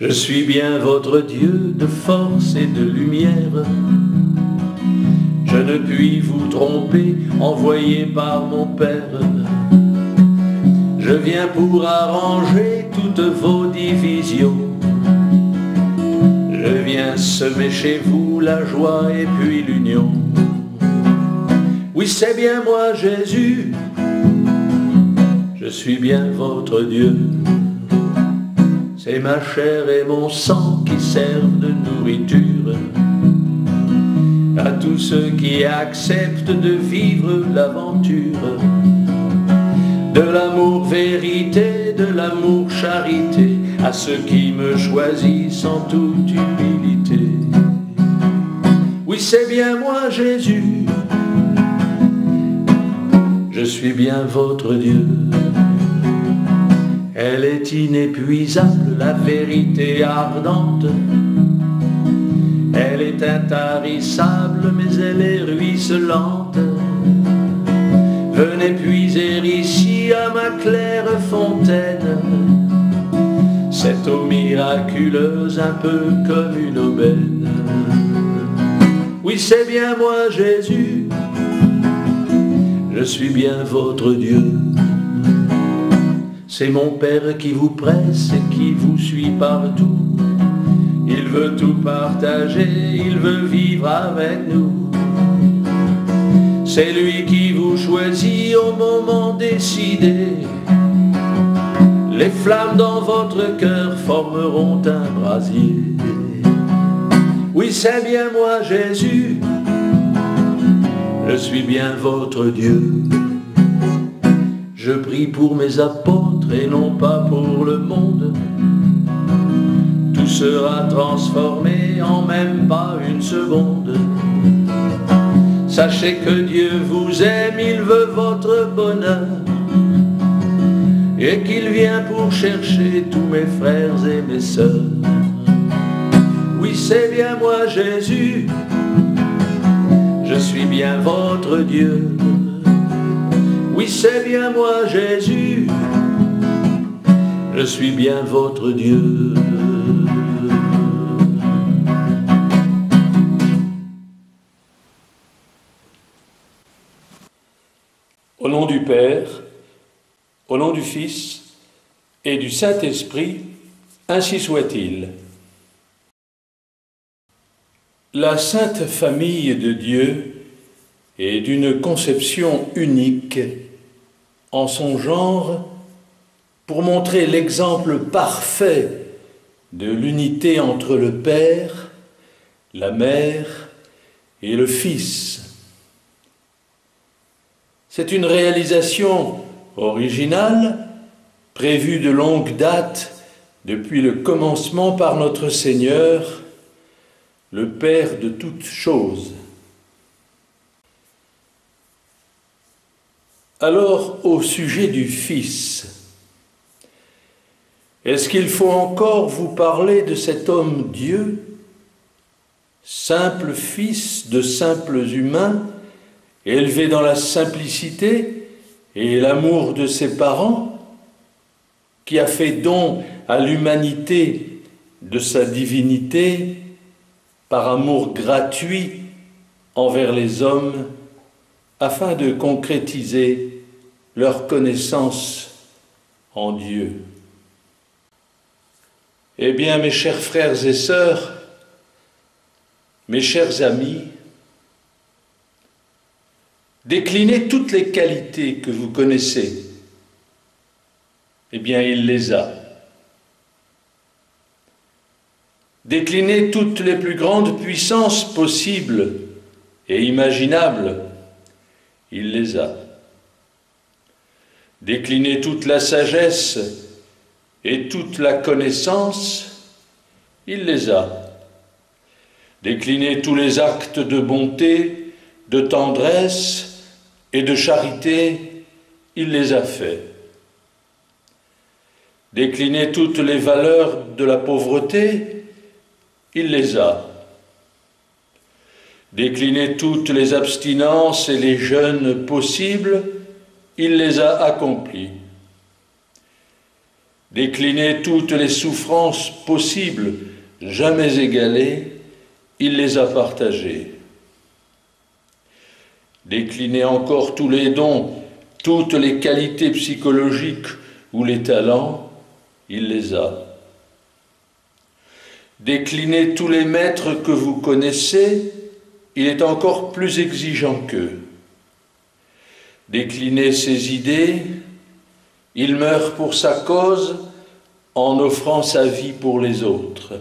Je suis bien votre Dieu de force et de lumière. Je ne puis vous tromper, envoyé par mon Père. Je viens pour arranger toutes vos divisions. Je viens semer chez vous la joie et puis l'union. Oui, c'est bien moi, Jésus. Je suis bien votre Dieu. C'est ma chair et mon sang qui servent de nourriture à tous ceux qui acceptent de vivre l'aventure de l'amour vérité, de l'amour charité, à ceux qui me choisissent en toute humilité. Oui, c'est bien moi, Jésus. Je suis bien votre Dieu. Elle est inépuisable, la vérité ardente. Elle est intarissable, mais elle est ruisselante. Venez puiser ici à ma claire fontaine cette eau miraculeuse, un peu comme une aubaine. Oui, c'est bien moi, Jésus. Je suis bien votre Dieu. C'est mon Père qui vous presse et qui vous suit partout. Il veut tout partager, il veut vivre avec nous. C'est lui qui vous choisit au moment décidé. Les flammes dans votre cœur formeront un brasier. Oui, c'est bien moi, Jésus. Je suis bien votre Dieu. Je prie pour mes apôtres et non pas pour le monde. Tout sera transformé en même pas une seconde. Sachez que Dieu vous aime, il veut votre bonheur et qu'il vient pour chercher tous mes frères et mes sœurs. Oui, c'est bien moi, Jésus. Je suis bien votre Dieu. Oui, c'est bien moi, Jésus. Je suis bien votre Dieu. Au nom du Père, au nom du Fils et du Saint-Esprit, ainsi soit-il. La Sainte Famille de Dieu est d'une conception unique en son genre pour montrer l'exemple parfait de l'unité entre le Père, la Mère et le Fils. C'est une réalisation originale, prévue de longue date depuis le commencement par notre Seigneur, le Père de toutes choses. Alors, au sujet du Fils, est-ce qu'il faut encore vous parler de cet homme Dieu, simple fils de simples humains, élevé dans la simplicité et l'amour de ses parents, qui a fait don à l'humanité de sa divinité par amour gratuit envers les hommes, afin de concrétiser leur connaissance en Dieu. Eh bien, mes chers frères et sœurs, mes chers amis, déclinez toutes les qualités que vous connaissez. Eh bien, il les a. Déclinez toutes les plus grandes puissances possibles et imaginables. Il les a. Déclinez toute la sagesse et toute la connaissance. Il les a. Déclinez tous les actes de bonté, de tendresse et de charité. Il les a faits. Déclinez toutes les valeurs de la pauvreté. Il les a. Déclinez toutes les abstinences et les jeûnes possibles, il les a accomplis. Décliner toutes les souffrances possibles, jamais égalées, il les a partagées. Décliner encore tous les dons, toutes les qualités psychologiques ou les talents, il les a. Décliner tous les maîtres que vous connaissez, il est encore plus exigeant qu'eux. Décliner ses idées, il meurt pour sa cause en offrant sa vie pour les autres.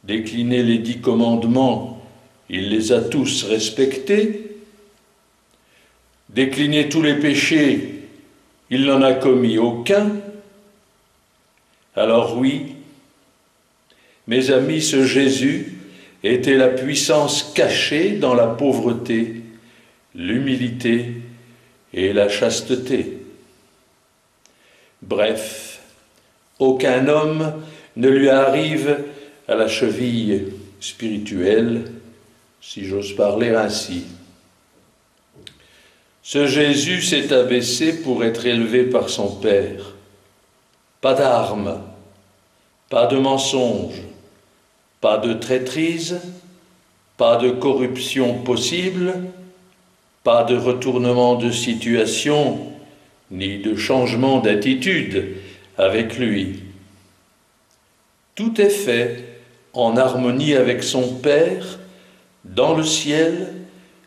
Décliner les 10 commandements, il les a tous respectés. Décliner tous les péchés, il n'en a commis aucun. Alors oui, mes amis, ce Jésus était la puissance cachée dans la pauvreté, l'humilité et la chasteté. Bref, aucun homme ne lui arrive à la cheville spirituelle, si j'ose parler ainsi. Ce Jésus s'est abaissé pour être élevé par son Père. Pas d'armes, pas de mensonges, pas de traîtrise, pas de corruption possible, pas de retournement de situation, ni de changement d'attitude avec lui. Tout est fait en harmonie avec son Père, dans le ciel,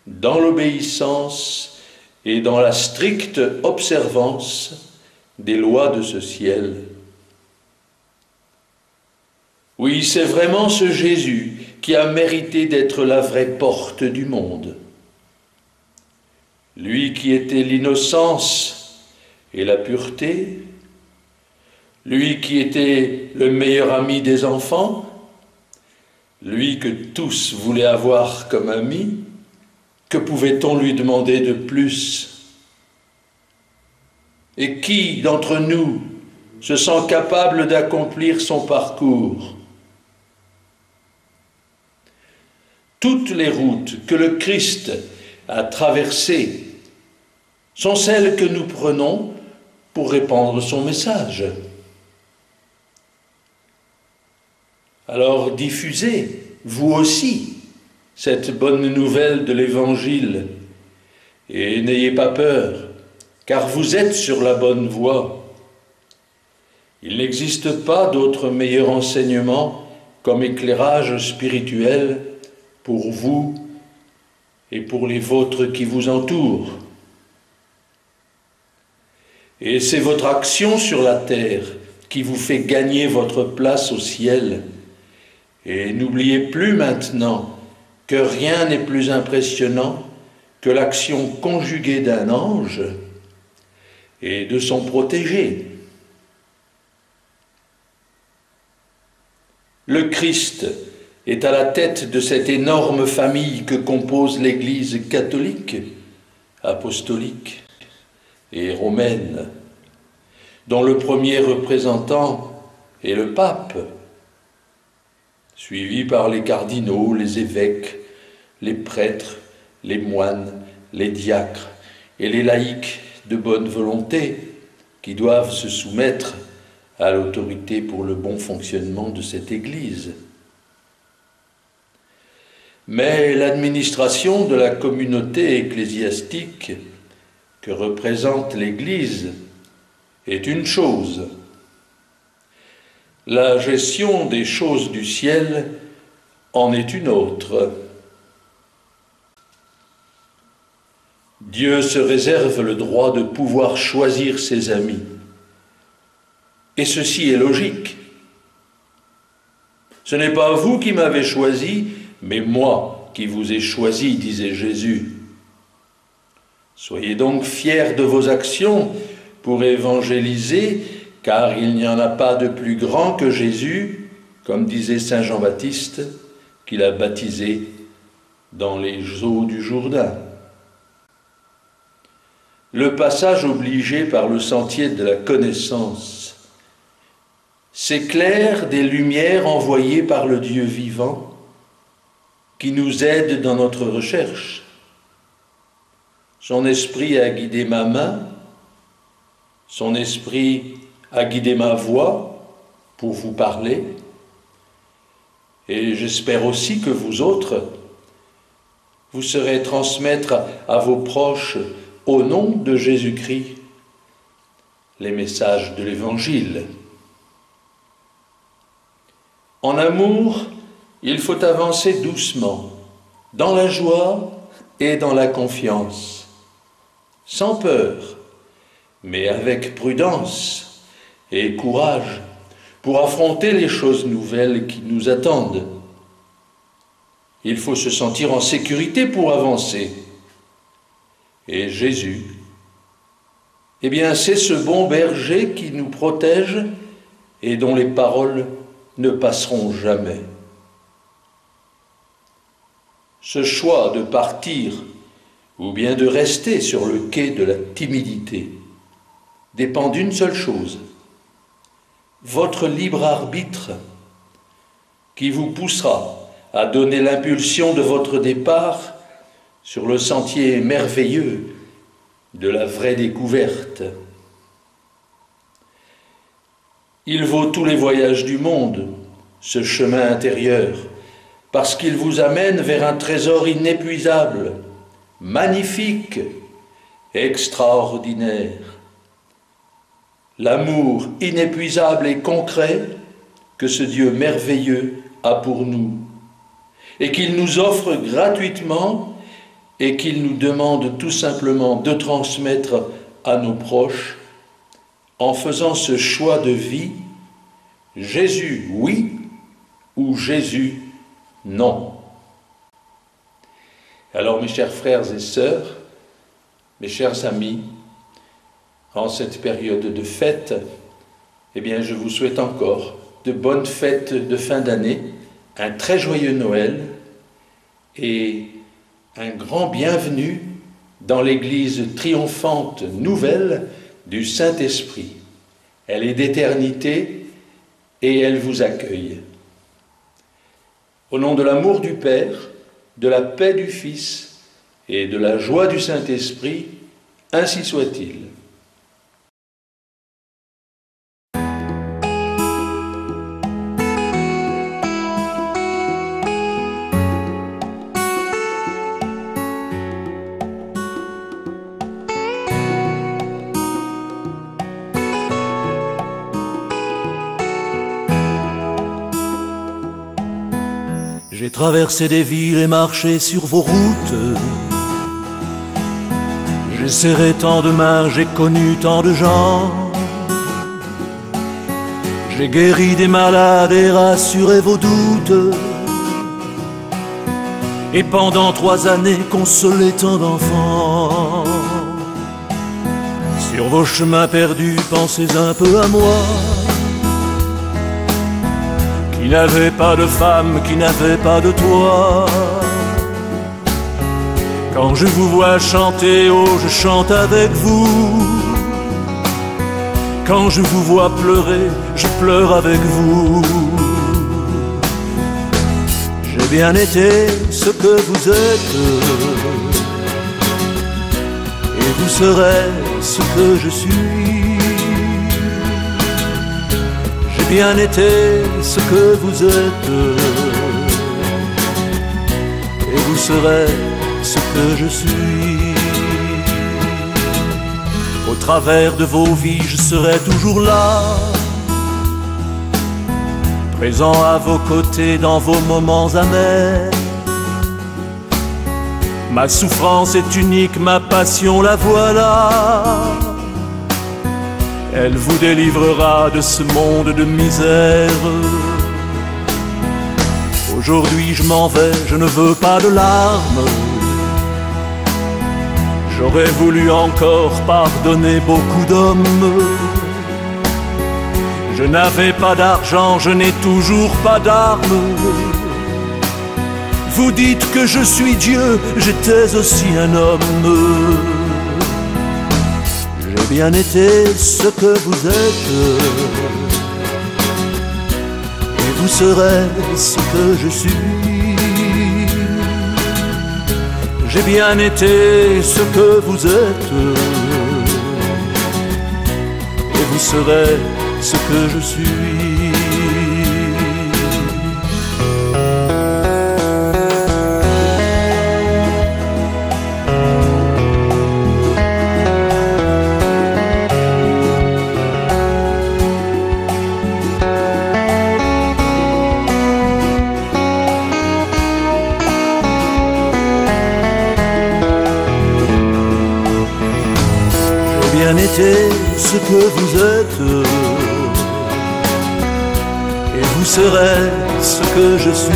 dans l'obéissance et dans la stricte observance des lois de ce ciel. Oui, c'est vraiment ce Jésus qui a mérité d'être la vraie porte du monde. Lui qui était l'innocence et la pureté, lui qui était le meilleur ami des enfants, lui que tous voulaient avoir comme ami, que pouvait-on lui demander de plus? Et qui d'entre nous se sent capable d'accomplir son parcours? Toutes les routes que le Christ a traversées sont celles que nous prenons pour répandre son message. Alors diffusez, vous aussi, cette bonne nouvelle de l'Évangile, et n'ayez pas peur, car vous êtes sur la bonne voie. Il n'existe pas d'autre meilleur enseignement comme éclairage spirituel pour vous et pour les vôtres qui vous entourent. Et c'est votre action sur la terre qui vous fait gagner votre place au ciel. Et n'oubliez plus maintenant que rien n'est plus impressionnant que l'action conjuguée d'un ange et de son protégé. Le Christ est à la tête de cette énorme famille que compose l'Église catholique, apostolique et romaine, dont le premier représentant est le pape, suivi par les cardinaux, les évêques, les prêtres, les moines, les diacres et les laïcs de bonne volonté qui doivent se soumettre à l'autorité pour le bon fonctionnement de cette Église. Mais l'administration de la communauté ecclésiastique que représente l'Église est une chose. La gestion des choses du ciel en est une autre. Dieu se réserve le droit de pouvoir choisir ses amis. Et ceci est logique. Ce n'est pas vous qui m'avez choisi, mais moi qui vous ai choisi, disait Jésus. Soyez donc fiers de vos actions pour évangéliser, car il n'y en a pas de plus grand que Jésus, comme disait saint Jean-Baptiste, qu'il a baptisé dans les eaux du Jourdain. Le passage obligé par le sentier de la connaissance s'éclaire des lumières envoyées par le Dieu vivant qui nous aide dans notre recherche. Son esprit a guidé ma main, Son esprit a guidé ma voix pour vous parler. Et j'espère aussi que vous autres, vous saurez transmettre à vos proches, au nom de Jésus-Christ, les messages de l'Évangile. En amour, il faut avancer doucement, dans la joie et dans la confiance, sans peur, mais avec prudence et courage pour affronter les choses nouvelles qui nous attendent. Il faut se sentir en sécurité pour avancer. Et Jésus, eh bien, c'est ce bon berger qui nous protège et dont les paroles ne passeront jamais. Ce choix de partir ou bien de rester sur le quai de la timidité dépend d'une seule chose, votre libre arbitre qui vous poussera à donner l'impulsion de votre départ sur le sentier merveilleux de la vraie découverte. Il vaut tous les voyages du monde, ce chemin intérieur, parce qu'il vous amène vers un trésor inépuisable, magnifique, extraordinaire. L'amour inépuisable et concret que ce Dieu merveilleux a pour nous, et qu'il nous offre gratuitement et qu'il nous demande tout simplement de transmettre à nos proches en faisant ce choix de vie, Jésus oui ou Jésus non. Alors mes chers frères et sœurs, mes chers amis, en cette période de fête, eh bien je vous souhaite encore de bonnes fêtes de fin d'année, un très joyeux Noël et un grand bienvenue dans l'église triomphante nouvelle du Saint-Esprit. Elle est d'éternité et elle vous accueille. Au nom de l'amour du Père, de la paix du Fils et de la joie du Saint-Esprit, ainsi soit-il. J'ai traversé des villes et marché sur vos routes. J'ai serré tant de mains, j'ai connu tant de gens. J'ai guéri des malades et rassuré vos doutes. Et pendant 3 années, consolé tant d'enfants. Sur vos chemins perdus, pensez un peu à moi. Qui n'avait pas de femme, qui n'avait pas de toit. Quand je vous vois chanter, oh je chante avec vous. Quand je vous vois pleurer, je pleure avec vous. J'ai bien été ce que vous êtes, et vous serez ce que je suis. J'ai bien été ce que vous êtes, et vous serez ce que je suis. Au travers de vos vies, je serai toujours là, présent à vos côtés dans vos moments amers. Ma souffrance est unique, ma passion la voilà. Elle vous délivrera de ce monde de misère. Aujourd'hui je m'en vais, je ne veux pas de larmes. J'aurais voulu encore pardonner beaucoup d'hommes. Je n'avais pas d'argent, je n'ai toujours pas d'armes. Vous dites que je suis Dieu, j'étais aussi un homme. J'ai bien été ce que vous êtes, et vous serez ce que je suis. J'ai bien été ce que vous êtes, vous serez ce que je suis. Été ce que vous êtes, et vous serez ce que je suis.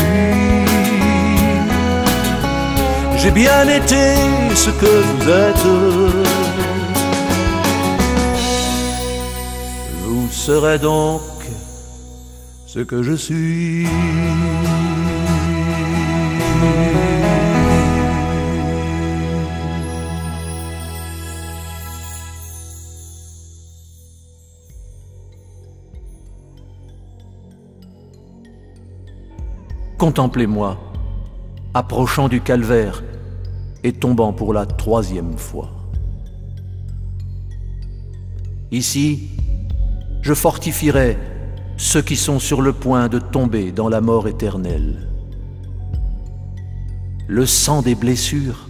J'ai bien été ce que vous êtes, vous serez donc ce que je suis. Contemplez-moi, approchant du calvaire et tombant pour la 3e fois. Ici, je fortifierai ceux qui sont sur le point de tomber dans la mort éternelle. Le sang des blessures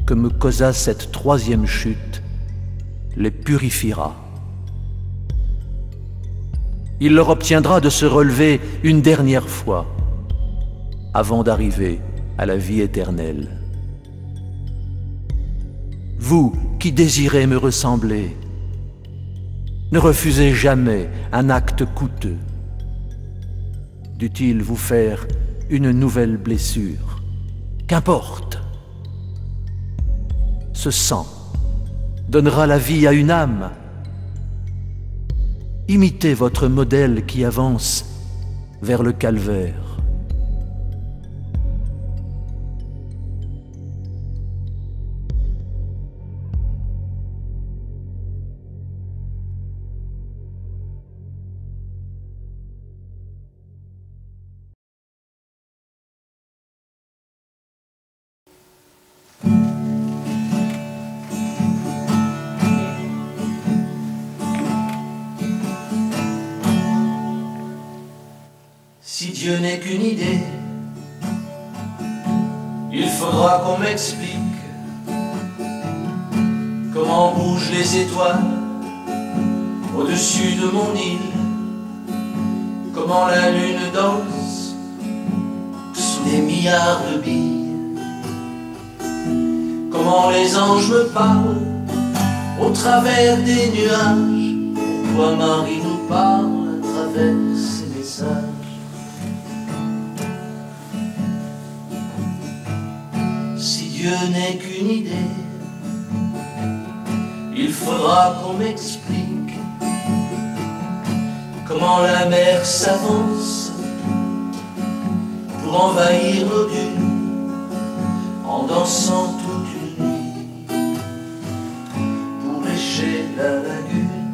que me causa cette 3e chute les purifiera. Il leur obtiendra de se relever une dernière fois avant d'arriver à la vie éternelle. Vous qui désirez me ressembler, ne refusez jamais un acte coûteux. Dût-il vous faire une nouvelle blessure, qu'importe. Ce sang donnera la vie à une âme. Imitez votre modèle qui avance vers le calvaire. Si Dieu n'est qu'une idée, il faudra qu'on m'explique comment bougent les étoiles au-dessus de mon île, comment la lune danse sous des milliards de billes, comment les anges me parlent au travers des nuages, pourquoi Marie nous parle à travers ses messages. Dieu n'est qu'une idée, il faudra qu'on m'explique comment la mer s'avance pour envahir nos dunes en dansant toute une nuit pour lécher la lagune.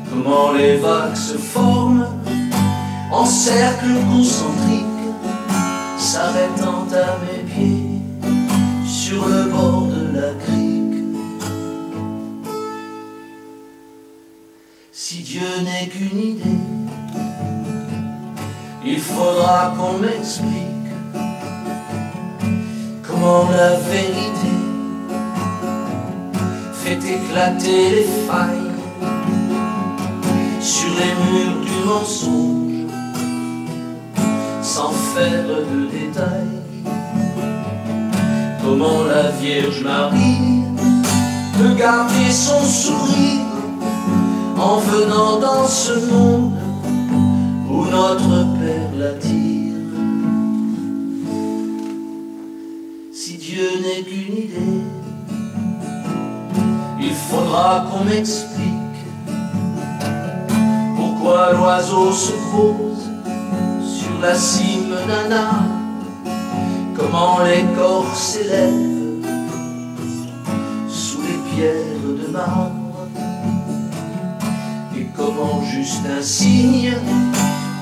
Comment les vagues se forment en cercles concentriques, s'arrêtant à mes pieds sur le bord de la crique. Si Dieu n'est qu'une idée, il faudra qu'on m'explique comment la vérité fait éclater les failles sur les murs du mensonge, sans faire de détails. Comment la Vierge Marie peut garder son sourire en venant dans ce monde où notre Père l'attire. Si Dieu n'est qu'une idée, il faudra qu'on m'explique pourquoi l'oiseau se pose sur la cime d'un arbre, comment l'écorce s'élève sous les pierres de marbre, et comment juste un signe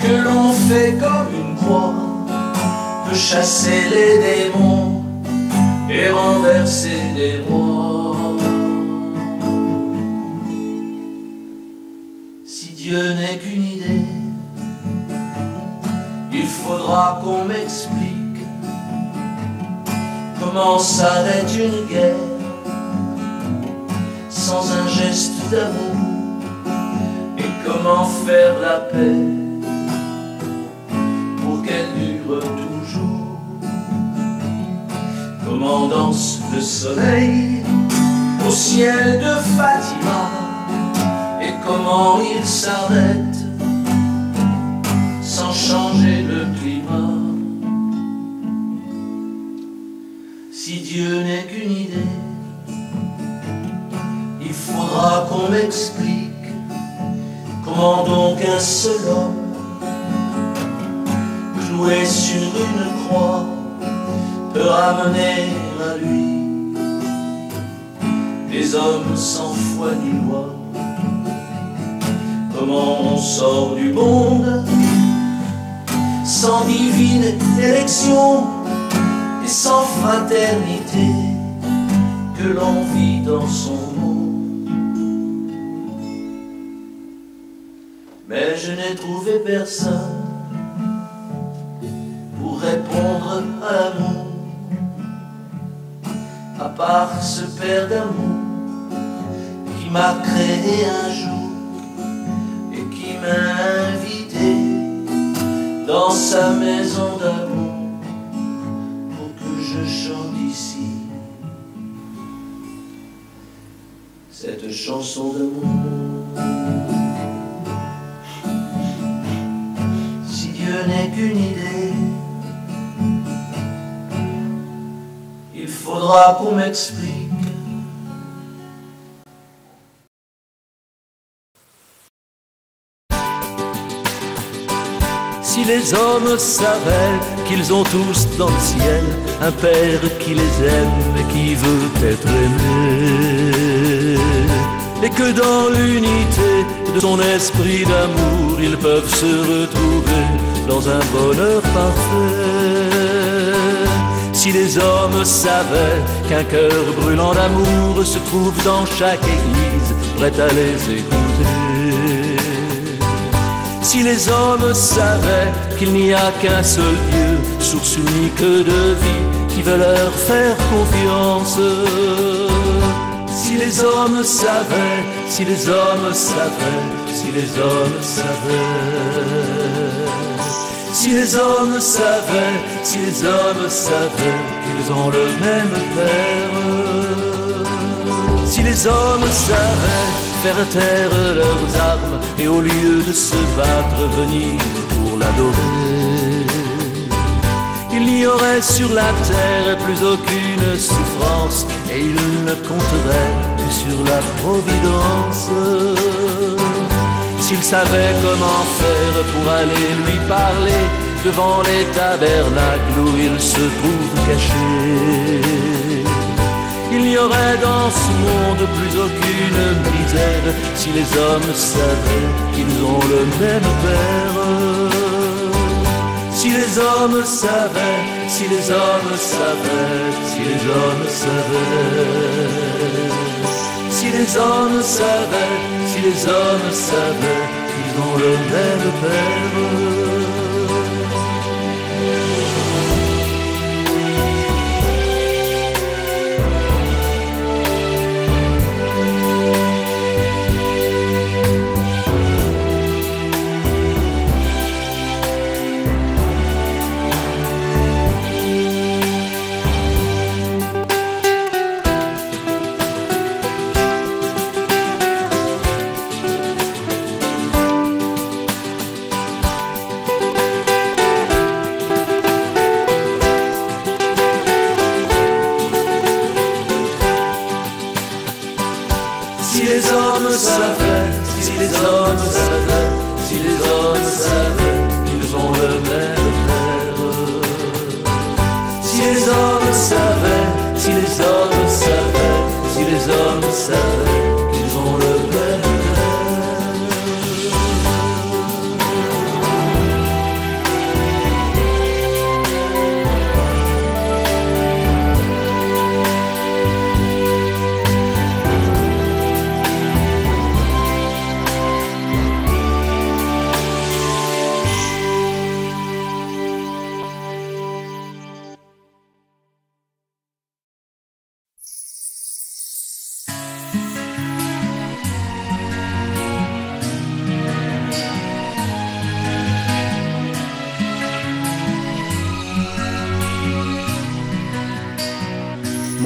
que l'on fait comme une croix peut chasser les démons et renverser des rois. faudra qu'on m'explique comment s'arrête une guerre sans un geste d'amour, et comment faire la paix pour qu'elle dure toujours. Comment danse le soleil au ciel de Fatima, et comment il s'arrête sans changer le climat. Si Dieu n'est qu'une idée, il faudra qu'on m'explique comment donc un seul homme cloué sur une croix peut ramener à lui des hommes sans foi ni loi. Comment on sort du monde sans divine élection et sans fraternité que l'on vit dans son monde. Mais je n'ai trouvé personne pour répondre à l'amour, à part ce père d'amour qui m'a créé un jour et qui m'a invité dans sa maison d'amour pour que je chante ici cette chanson d'amour. Si Dieu n'est qu'une idée, il faudra qu'on m'explique si les hommes savaient qu'ils ont tous dans le ciel un père qui les aime et qui veut être aimé, et que dans l'unité de son esprit d'amour ils peuvent se retrouver dans un bonheur parfait. Si les hommes savaient qu'un cœur brûlant d'amour se trouve dans chaque église, prêt à les écouter. Si les hommes savaient qu'il n'y a qu'un seul Dieu, source unique de vie, qui veut leur faire confiance. Si les hommes savaient, si les hommes savaient, si les hommes savaient. Si les hommes savaient, si les hommes savaient qu'ils ont le même Père. Si les hommes savaient faire taire leurs armes et au lieu de se battre venir pour l'adorer, il n'y aurait sur la terre plus aucune souffrance et il ne compterait que sur la providence. S'il savait comment faire pour aller lui parler devant les tabernacles où il se trouve caché, il n'y aurait dans ce monde plus aucune misère si les hommes savaient qu'ils ont le même Père. Si les hommes savaient, si les hommes savaient, si les hommes savaient. Si les hommes savaient, si les hommes savaient qu'ils ont le même Père.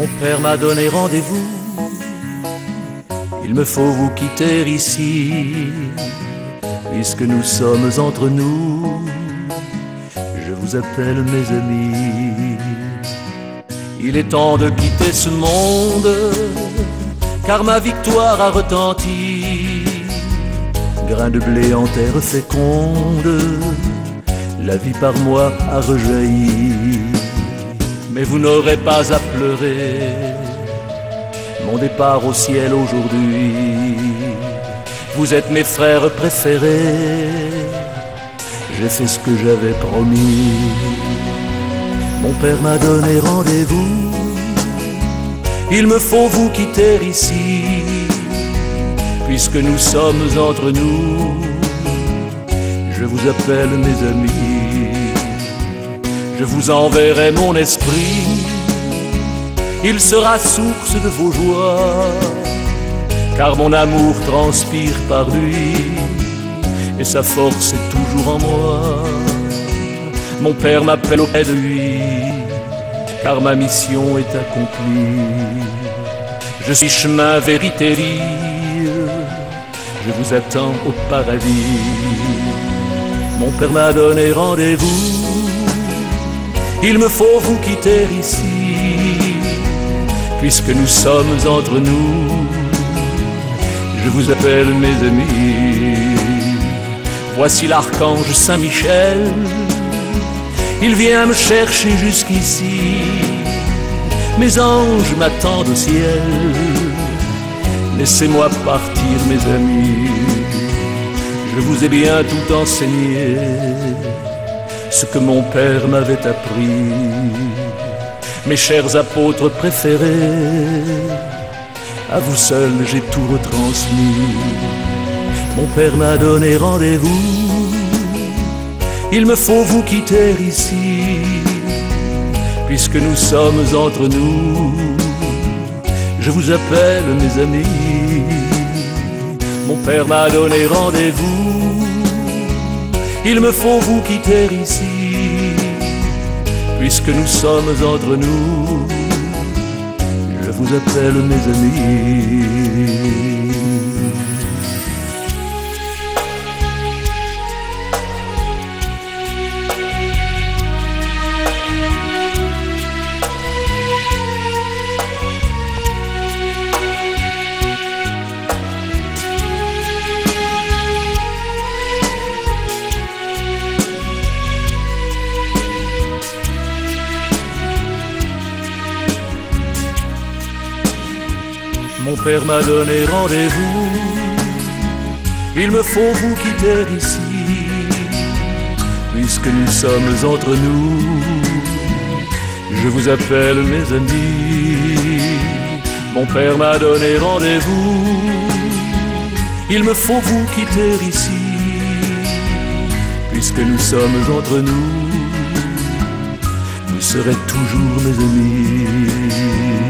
Mon père m'a donné rendez-vous, il me faut vous quitter ici, puisque nous sommes entre nous, je vous appelle mes amis. Il est temps de quitter ce monde, car ma victoire a retenti. Grain de blé en terre féconde, la vie par moi a rejailli. Mais vous n'aurez pas à pleurer mon départ au ciel aujourd'hui. Vous êtes mes frères préférés, j'ai fait ce que j'avais promis. Mon père m'a donné rendez-vous, il me faut vous quitter ici, puisque nous sommes entre nous, je vous appelle mes amis. Je vous enverrai mon esprit, il sera source de vos joies, car mon amour transpire par lui, et sa force est toujours en moi. Mon père m'appelle auprès de lui, car ma mission est accomplie. Je suis chemin, vérité, vie, je vous attends au paradis. Mon père m'a donné rendez-vous, il me faut vous quitter ici, puisque nous sommes entre nous, je vous appelle mes amis. Voici l'archange Saint-Michel, il vient me chercher jusqu'ici. Mes anges m'attendent au ciel, laissez-moi partir mes amis. Je vous ai bien tout enseigné, ce que mon père m'avait appris. Mes chers apôtres préférés, à vous seuls j'ai tout retransmis. Mon père m'a donné rendez-vous, il me faut vous quitter ici, puisque nous sommes entre nous, je vous appelle mes amis. Mon père m'a donné rendez-vous, il me faut vous quitter ici, puisque nous sommes entre nous, je vous appelle mes amis. Mon père m'a donné rendez-vous, il me faut vous quitter ici, puisque nous sommes entre nous, je vous appelle mes amis. Mon père m'a donné rendez-vous, il me faut vous quitter ici, puisque nous sommes entre nous, vous serez toujours mes amis.